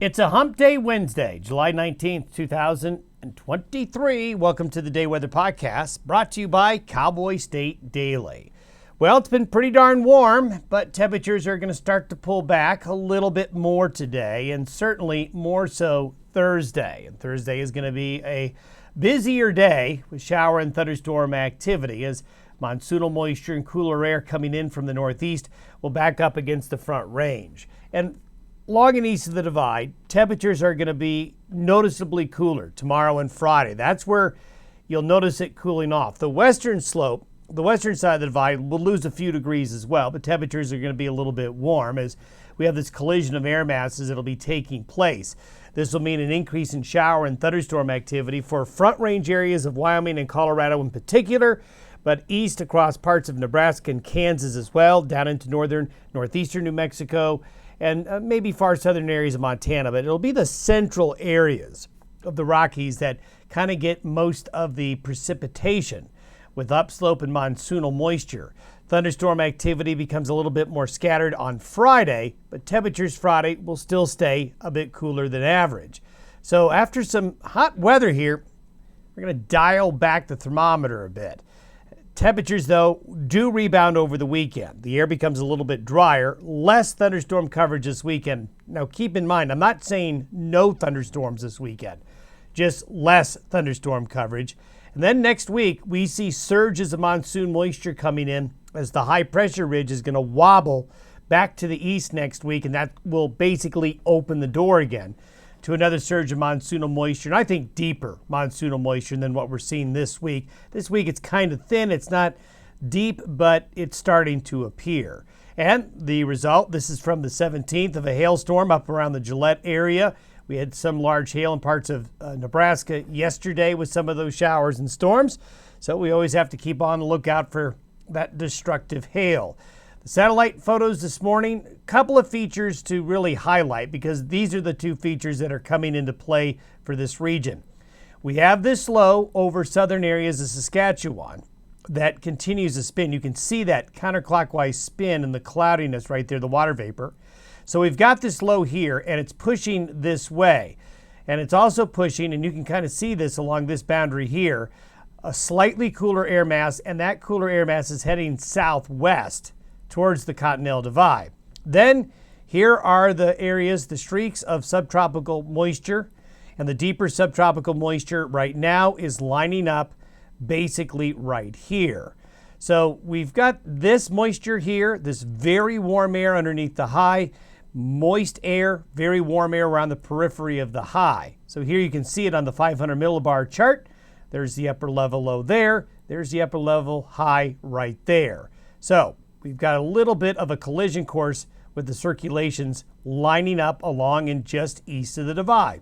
It's a Hump Day Wednesday, July 19th, 2023. Welcome to the Day Weather Podcast, brought to you by Cowboy State Daily. Well, it's been pretty darn warm, but temperatures are going to start to pull back a little bit more today, and certainly more so Thursday. And Thursday is going to be a busier day with shower and thunderstorm activity as monsoonal moisture and cooler air coming in from the northeast will back up against the front range. And along and east of the divide, temperatures are going to be noticeably cooler tomorrow and Friday. That's where you'll notice it cooling off. The western slope, the western side of the divide, will lose a few degrees as well, but temperatures are going to be a little bit warm as we have this collision of air masses that'll be taking place. This will mean an increase in shower and thunderstorm activity for front range areas of Wyoming and Colorado in particular, but east across parts of Nebraska and Kansas as well, down into northeastern New Mexico, and maybe far southern areas of Montana, but it'll be the central areas of the Rockies that kind of get most of the precipitation with upslope and monsoonal moisture. Thunderstorm activity becomes a little bit more scattered on Friday, but temperatures Friday will still stay a bit cooler than average. So after some hot weather here, we're going to dial back the thermometer a bit. Temperatures, though, do rebound over the weekend. The air becomes a little bit drier, less thunderstorm coverage this weekend. Now, keep in mind, I'm not saying no thunderstorms this weekend, just less thunderstorm coverage. And then next week, we see surges of monsoon moisture coming in as the high pressure ridge is going to wobble back to the east next week, and that will basically open the door again to another surge of monsoonal moisture, and I think deeper monsoonal moisture than what we're seeing this week. This week it's kind of thin. It's not deep, but it's starting to appear. And the result, this is from the 17th, of a hailstorm up around the Gillette area. We had some large hail in parts of Nebraska yesterday with some of those showers and storms, so we always have to keep on the lookout for that destructive hail. The satellite photos this morning, a couple of features to really highlight because these are the two features that are coming into play for this region. We have this low over southern areas of Saskatchewan that continues to spin. You can see that counterclockwise spin in the cloudiness right there, the water vapor. So we've got this low here and it's pushing this way. And it's also pushing, and you can kind of see this along this boundary here, a slightly cooler air mass, and that cooler air mass is heading southwest towards the Continental Divide. Then here are the areas, the streaks of subtropical moisture, and the deeper subtropical moisture right now is lining up basically right here. So we've got this moisture here, this very warm air underneath the high, moist air, very warm air around the periphery of the high. So here you can see it on the 500 millibar chart. There's the upper level low there. There's the upper level high right there. So we've got a little bit of a collision course with the circulations lining up along and just east of the divide.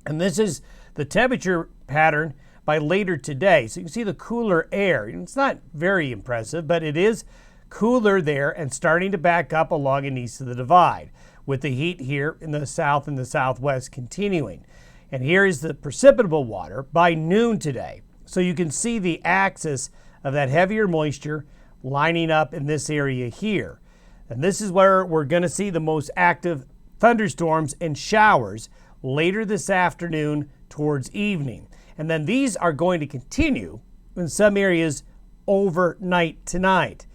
And this is the temperature pattern by later today. So you can see the cooler air. It's not very impressive, but it is cooler there and starting to back up along and east of the divide, with the heat here in the south and the southwest continuing. And here is the precipitable water by noon today. So you can see the axis of that heavier moisture lining up in this area here. And this is where we're going to see the most active thunderstorms and showers later this afternoon towards evening. And then these are going to continue in some areas overnight tonight.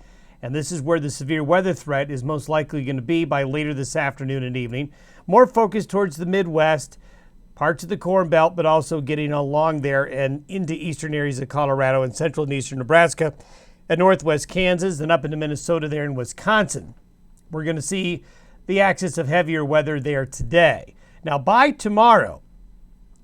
And this is where the severe weather threat is most likely going to be by later this afternoon and evening. More focused towards the Midwest, parts of the Corn Belt, but also getting along there and into eastern areas of Colorado and central and eastern Nebraska, at northwest Kansas, and up into Minnesota there in Wisconsin. We're going to see the axis of heavier weather there today. Now by tomorrow,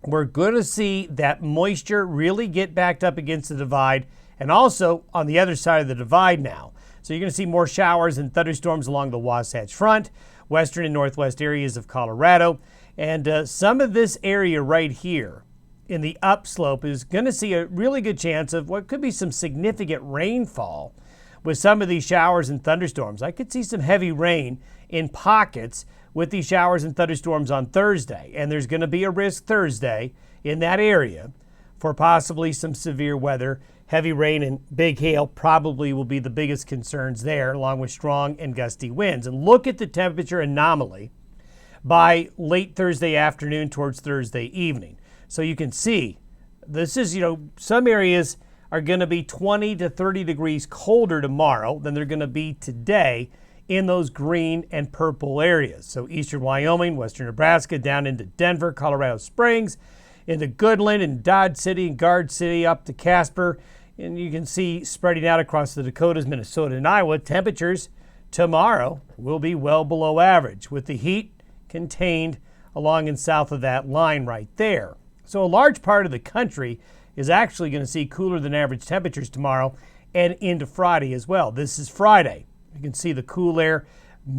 we're going to see that moisture really get backed up against the divide and also on the other side of the divide now. So you're going to see more showers and thunderstorms along the Wasatch Front, western and northwest areas of Colorado, and some of this area right here in the upslope is going to see a really good chance of what could be some significant rainfall with some of these showers and thunderstorms. I could see some heavy rain in pockets with these showers and thunderstorms on Thursday, and there's going to be a risk Thursday in that area for possibly some severe weather. Heavy rain and big hail probably will be the biggest concerns there, along with strong and gusty winds. And look at the temperature anomaly by late Thursday afternoon towards Thursday evening. So you can see this is, some areas are going to be 20 to 30 degrees colder tomorrow than they're going to be today in those green and purple areas. So eastern Wyoming, western Nebraska, down into Denver, Colorado Springs, into Goodland and Dodge City and Guard City up to Casper. And you can see spreading out across the Dakotas, Minnesota, and Iowa, temperatures tomorrow will be well below average, with the heat contained along and south of that line right there. So a large part of the country is actually going to see cooler than average temperatures tomorrow and into Friday as well. This is Friday. You can see the cool air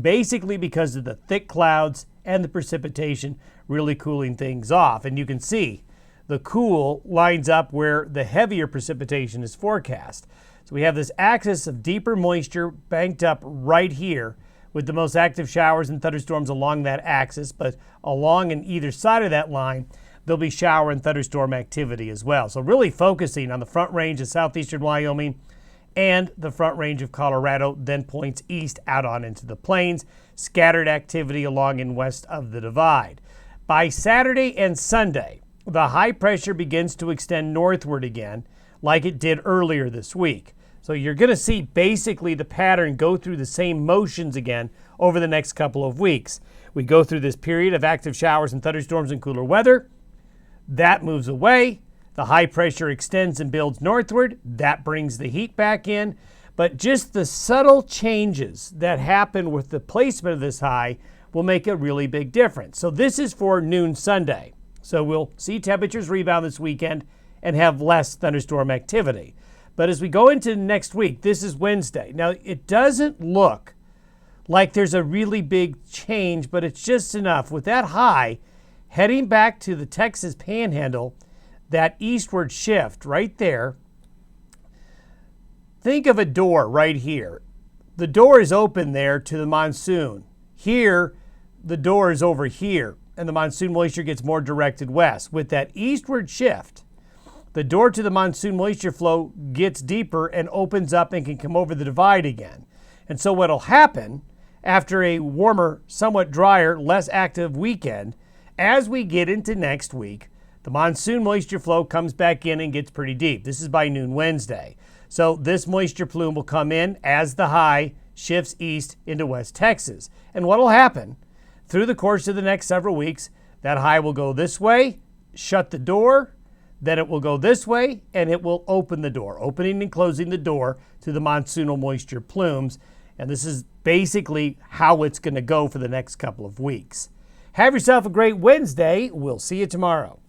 basically because of the thick clouds and the precipitation really cooling things off. And you can see the cool lines up where the heavier precipitation is forecast. So we have this axis of deeper moisture banked up right here with the most active showers and thunderstorms along that axis, but along and either side of that line, there'll be shower and thunderstorm activity as well. So really focusing on the front range of southeastern Wyoming and the front range of Colorado, then points east out on into the plains. Scattered activity along and west of the divide. By Saturday and Sunday, the high pressure begins to extend northward again like it did earlier this week. So you're going to see basically the pattern go through the same motions again over the next couple of weeks. We go through this period of active showers and thunderstorms and cooler weather. That moves away. The high pressure extends and builds northward. That brings the heat back in. But just the subtle changes that happen with the placement of this high will make a really big difference. So this is for noon Sunday. So we'll see temperatures rebound this weekend and have less thunderstorm activity. But as we go into next week, this is Wednesday. Now, it doesn't look like there's a really big change, but it's just enough. With that high heading back to the Texas Panhandle, that eastward shift right there, think of a door right here. The door is open there to the monsoon. Here, the door is over here, and the monsoon moisture gets more directed west. With that eastward shift, the door to the monsoon moisture flow gets deeper and opens up and can come over the divide again. And so what'll happen after a warmer, somewhat drier, less active weekend, as we get into next week, the monsoon moisture flow comes back in and gets pretty deep. This is by noon Wednesday. So this moisture plume will come in as the high shifts east into West Texas. And what will happen through the course of the next several weeks, that high will go this way, shut the door, then it will go this way, and it will open the door, opening and closing the door to the monsoonal moisture plumes. And this is basically how it's going to go for the next couple of weeks. Have yourself a great Wednesday. We'll see you tomorrow.